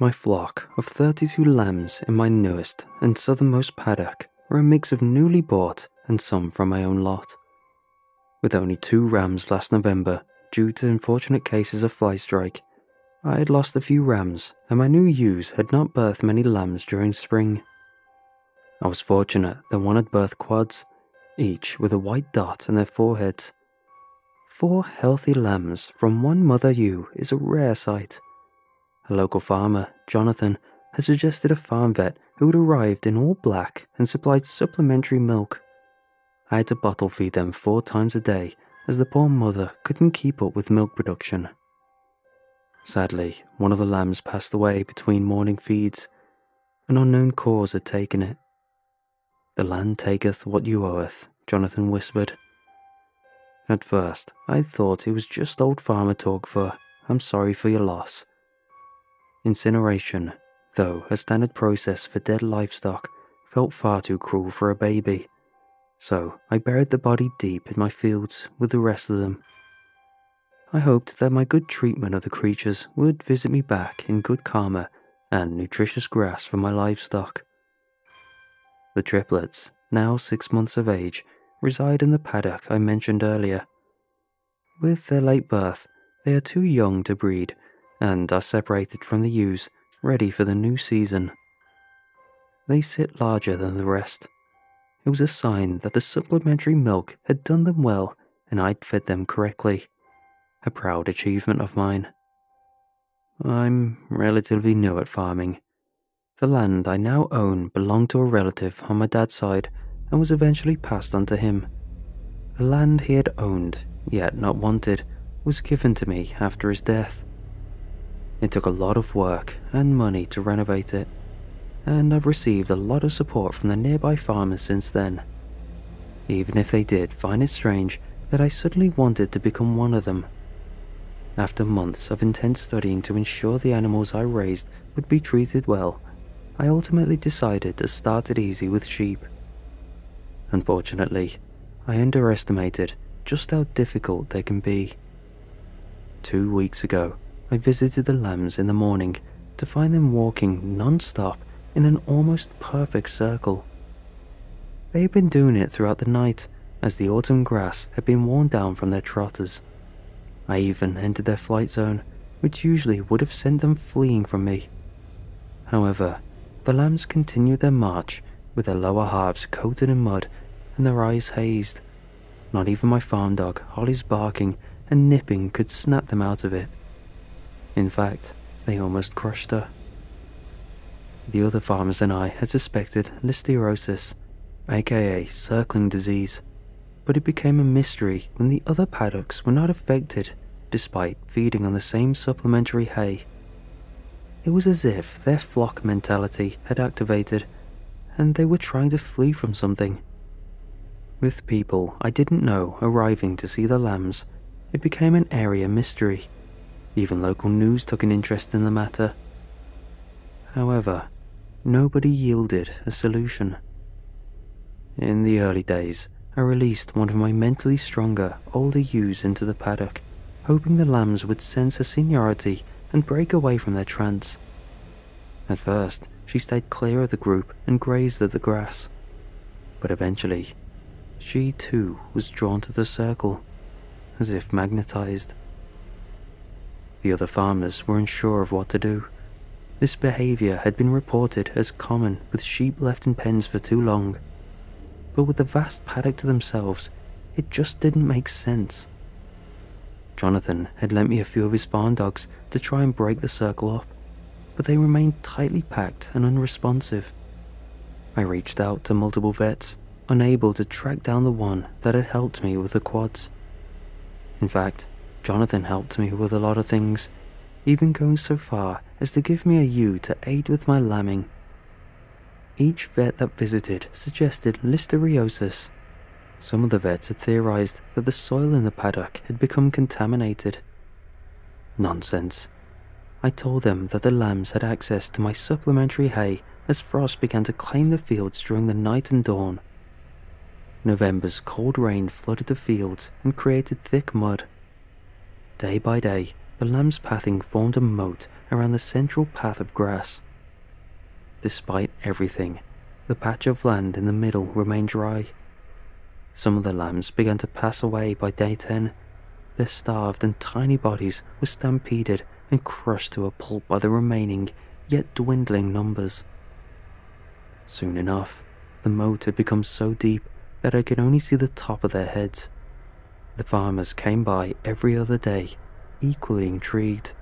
My flock of 32 lambs in my newest and southernmost paddock were a mix of newly bought and some from my own lot. With only 2 rams last November due to unfortunate cases of fly strike, I had lost a few rams and my new ewes had not birthed many lambs during spring. I was fortunate that one had birthed quads, each with a white dot on their foreheads. 4 healthy lambs from one mother ewe is a rare sight. A local farmer, Jonathan, had suggested a farm vet who had arrived in all black and supplied supplementary milk. I had to bottle feed them 4 times a day as the poor mother couldn't keep up with milk production. Sadly, one of the lambs passed away between morning feeds. An unknown cause had taken it. "The land taketh what you oweth," Jonathan whispered. At first, I thought it was just old farmer talk for, "I'm sorry for your loss." Incineration, though a standard process for dead livestock, felt far too cruel for a baby, so I buried the body deep in my fields with the rest of them. I hoped that my good treatment of the creatures would visit me back in good karma and nutritious grass for my livestock. The triplets, now 6 months of age, reside in the paddock I mentioned earlier. With their late birth, they are too young to breed and are separated from the ewes, ready for the new season. They sit larger than the rest. It was a sign that the supplementary milk had done them well and I'd fed them correctly. A proud achievement of mine. I'm relatively new at farming. The land I now own belonged to a relative on my dad's side and was eventually passed on to him. The land he had owned, yet not wanted, was given to me after his death. It took a lot of work and money to renovate it, and I've received a lot of support from the nearby farmers since then. Even if they did find it strange that I suddenly wanted to become one of them. After months of intense studying to ensure the animals I raised would be treated well, I ultimately decided to start it easy with sheep. Unfortunately, I underestimated just how difficult they can be. 2 weeks ago, I visited the lambs in the morning to find them walking non-stop in an almost perfect circle. They had been doing it throughout the night as the autumn grass had been worn down from their trotters. I even entered their flight zone, which usually would have sent them fleeing from me. However, the lambs continued their march with their lower halves coated in mud and their eyes hazed. Not even my farm dog, Holly's barking and nipping could snap them out of it. In fact, they almost crushed her. The other farmers and I had suspected listeriosis, aka circling disease, but it became a mystery when the other paddocks were not affected despite feeding on the same supplementary hay. It was as if their flock mentality had activated and they were trying to flee from something. With people I didn't know arriving to see the lambs, it became an area mystery. Even local news took an interest in the matter. However, nobody yielded a solution. In the early days, I released one of my mentally stronger, older ewes into the paddock, hoping the lambs would sense her seniority and break away from their trance. At first, she stayed clear of the group and grazed at the grass. But eventually, she too was drawn to the circle, as if magnetized. The other farmers were unsure of what to do. This behavior had been reported as common with sheep left in pens for too long. But with the vast paddock to themselves, it just didn't make sense. Jonathan had lent me a few of his farm dogs to try and break the circle up, but they remained tightly packed and unresponsive. I reached out to multiple vets, unable to track down the one that had helped me with the quads. In fact, Jonathan helped me with a lot of things, even going so far as to give me a ewe to aid with my lambing. Each vet that visited suggested listeriosis. Some of the vets had theorized that the soil in the paddock had become contaminated. Nonsense. I told them that the lambs had access to my supplementary hay as frost began to claim the fields during the night and dawn. November's cold rain flooded the fields and created thick mud. Day by day, the lamb's pathing formed a moat around the central path of grass. Despite everything, the patch of land in the middle remained dry. Some of the lambs began to pass away by day 10. Their starved and tiny bodies were stampeded and crushed to a pulp by the remaining, yet dwindling numbers. Soon enough, the moat had become so deep that I could only see the top of their heads. The farmers came by every other day, equally intrigued.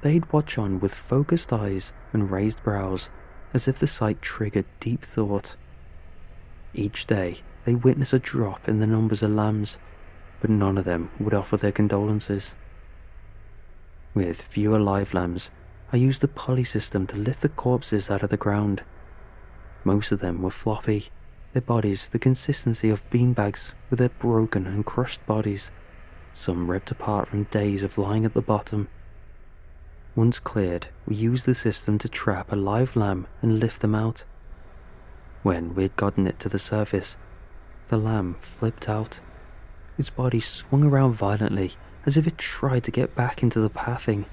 They'd watch on with focused eyes and raised brows, as if the sight triggered deep thought. Each day, they witnessed a drop in the numbers of lambs, but none of them would offer their condolences. With fewer live lambs, I used the pulley system to lift the corpses out of the ground. Most of them were floppy, their bodies the consistency of beanbags with their broken and crushed bodies, some ripped apart from days of lying at the bottom. Once cleared, we used the system to trap a live lamb and lift them out. When we had gotten it to the surface, the lamb flipped out. Its body swung around violently as if it tried to get back into the pathing,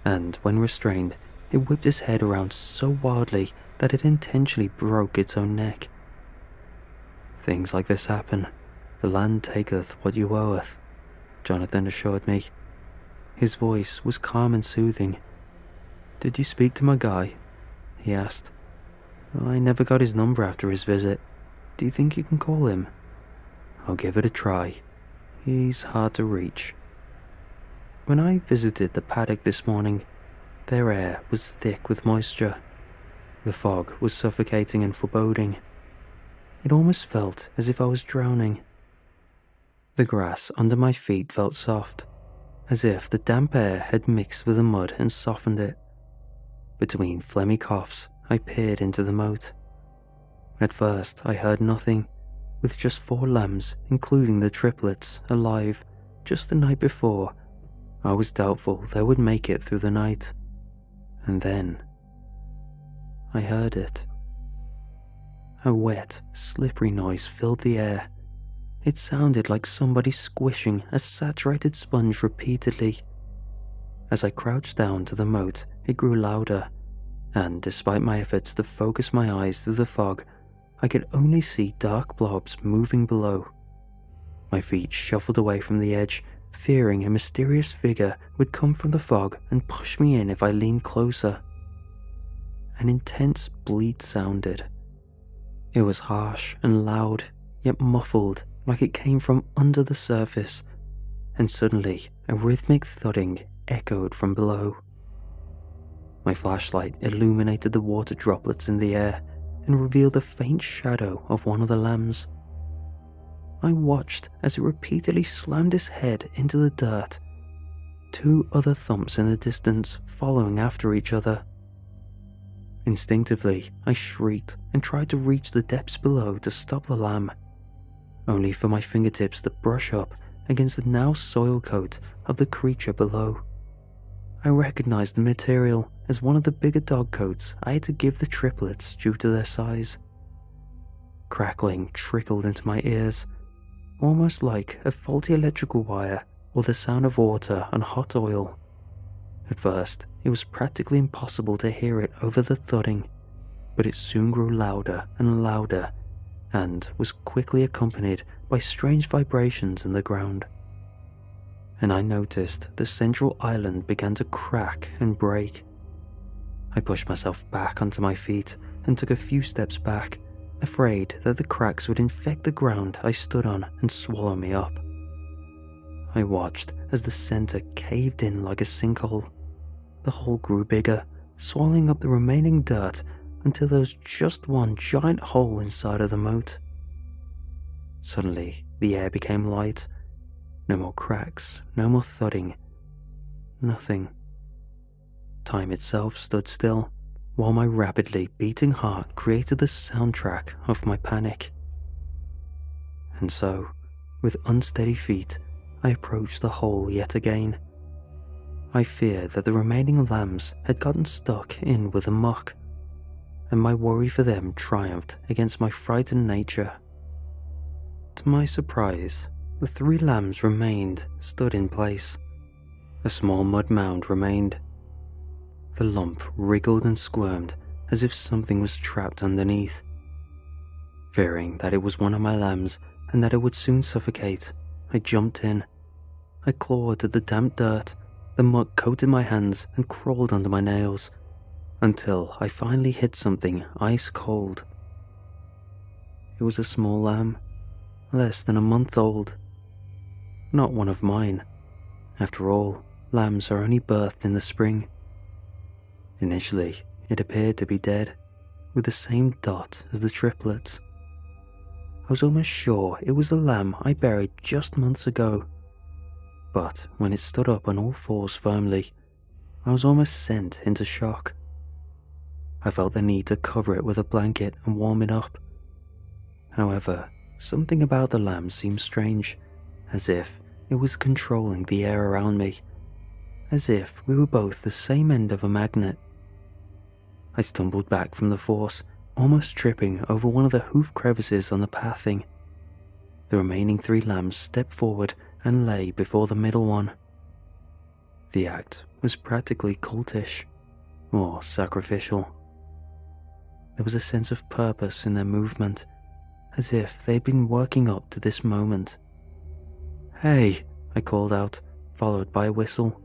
and when restrained, it whipped its head around so wildly that it intentionally broke its own neck. Things like this happen. The land taketh what you oweth, Jonathan assured me. His voice was calm and soothing. Did you speak to my guy? He asked. I never got his number after his visit. Do you think you can call him? I'll give it a try. He's hard to reach. When I visited the paddock this morning, their air was thick with moisture. The fog was suffocating and foreboding. It almost felt as if I was drowning. The grass under my feet felt soft, as if the damp air had mixed with the mud and softened it. Between phlegmy coughs, I peered into the moat. At first, I heard nothing, with just 4 lambs, including the triplets, alive. Just the night before, I was doubtful they would make it through the night. And then, I heard it. A wet, slippery noise filled the air. It sounded like somebody squishing a saturated sponge repeatedly. As I crouched down to the moat, it grew louder, and despite my efforts to focus my eyes through the fog, I could only see dark blobs moving below. My feet shuffled away from the edge, fearing a mysterious figure would come from the fog and push me in if I leaned closer. An intense bleat sounded. It was harsh and loud, yet muffled, like it came from under the surface, and suddenly a rhythmic thudding echoed from below. My flashlight illuminated the water droplets in the air and revealed a faint shadow of one of the lambs. I watched as it repeatedly slammed its head into the dirt, 2 other thumps in the distance following after each other. Instinctively, I shrieked and tried to reach the depths below to stop the lamb, only for my fingertips to brush up against the now soil coat of the creature below. I recognized the material as one of the bigger dog coats I had to give the triplets due to their size. Crackling trickled into my ears, almost like a faulty electrical wire or the sound of water on hot oil. At first, it was practically impossible to hear it over the thudding, but it soon grew louder and louder, and was quickly accompanied by strange vibrations in the ground. And I noticed the central island began to crack and break. I pushed myself back onto my feet and took a few steps back, afraid that the cracks would infect the ground I stood on and swallow me up. I watched as the center caved in like a sinkhole. The hole grew bigger, swallowing up the remaining dirt until there was just one giant hole inside of the moat. Suddenly, the air became light. No more cracks, no more thudding. Nothing. Time itself stood still, while my rapidly beating heart created the soundtrack of my panic. And so, with unsteady feet, I approached the hole yet again. I feared that the remaining lambs had gotten stuck in with the muck, and my worry for them triumphed against my frightened nature. To my surprise, the 3 lambs remained stood in place. A small mud mound remained. The lump wriggled and squirmed as if something was trapped underneath. Fearing that it was one of my lambs and that it would soon suffocate, I jumped in. I clawed at the damp dirt, the muck coated my hands and crawled under my nails, until I finally hit something ice cold. It was a small lamb, less than a month old. Not one of mine. After all, lambs are only birthed in the spring. Initially, it appeared to be dead, with the same dot as the triplets. I was almost sure it was the lamb I buried just months ago. But when it stood up on all fours firmly, I was almost sent into shock. I felt the need to cover it with a blanket and warm it up. However, something about the lamb seemed strange, as if it was controlling the air around me, as if we were both the same end of a magnet. I stumbled back from the force, almost tripping over one of the hoof crevices on the pathing. The remaining 3 lambs stepped forward and lay before the middle one. The act was practically cultish, or sacrificial. There was a sense of purpose in their movement, as if they had been working up to this moment. "Hey," I called out, followed by a whistle.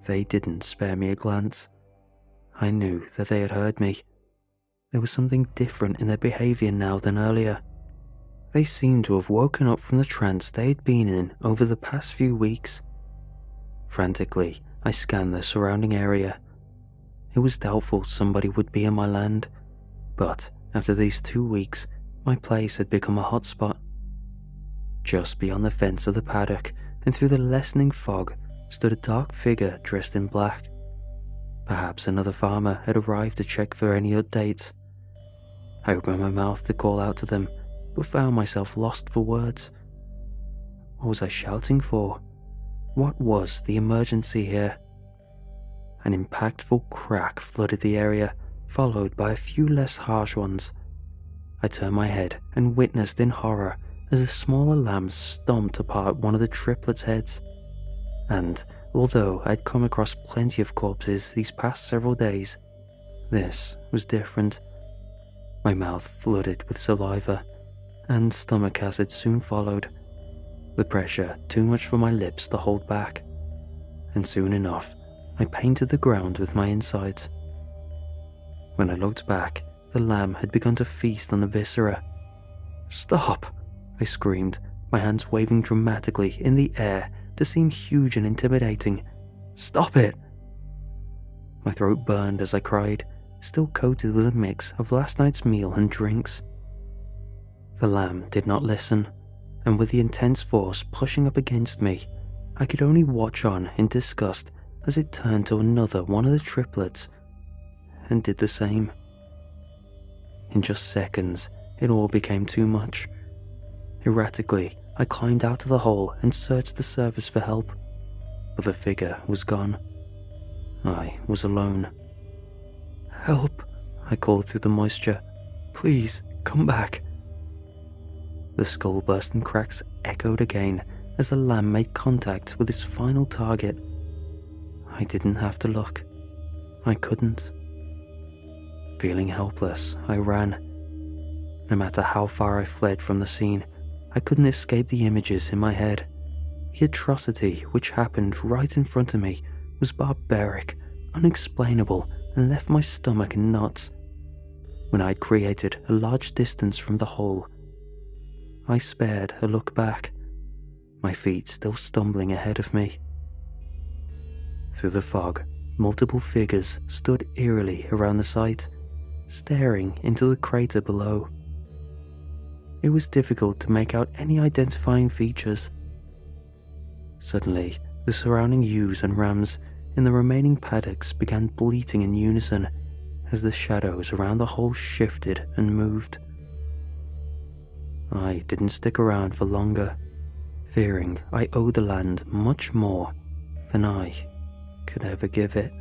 They didn't spare me a glance. I knew that they had heard me. There was something different in their behavior now than earlier. They seemed to have woken up from the trance they had been in over the past few weeks. Frantically, I scanned the surrounding area. It was doubtful somebody would be in my land, but after these 2 weeks, my place had become a hotspot. Just beyond the fence of the paddock and through the lessening fog stood a dark figure dressed in black. Perhaps another farmer had arrived to check for any updates. I opened my mouth to call out to them, but found myself lost for words. What was I shouting for? What was the emergency here? An impactful crack flooded the area, followed by a few less harsh ones. I turned my head and witnessed in horror as the smaller lambs stomped apart one of the triplets' heads. And although I'd come across plenty of corpses these past several days, this was different. My mouth flooded with saliva, and stomach acid soon followed, the pressure too much for my lips to hold back, and soon enough I painted the ground with my insides. When I looked back, the lamb had begun to feast on the viscera. "Stop!" I screamed, my hands waving dramatically in the air to seem huge and intimidating. "Stop it!" My throat burned as I cried, still coated with a mix of last night's meal and drinks. The lamb did not listen, and with the intense force pushing up against me, I could only watch on in disgust as it turned to another one of the triplets and did the same. In just seconds, it all became too much. Erratically, I climbed out of the hole and searched the surface for help, but the figure was gone. I was alone. "Help," I called through the moisture. "Please, come back." The skull-bursting cracks echoed again as the lamb made contact with its final target. I didn't have to look. I couldn't. Feeling helpless, I ran. No matter how far I fled from the scene, I couldn't escape the images in my head. The atrocity which happened right in front of me was barbaric, unexplainable, and left my stomach in knots. When I'd created a large distance from the hole, I spared a look back, my feet still stumbling ahead of me. Through the fog, multiple figures stood eerily around the site, staring into the crater below. It was difficult to make out any identifying features. Suddenly, the surrounding ewes and rams in the remaining paddocks began bleating in unison as the shadows around the hole shifted and moved. I didn't stick around for longer, fearing I owed the land much more than I could ever give it.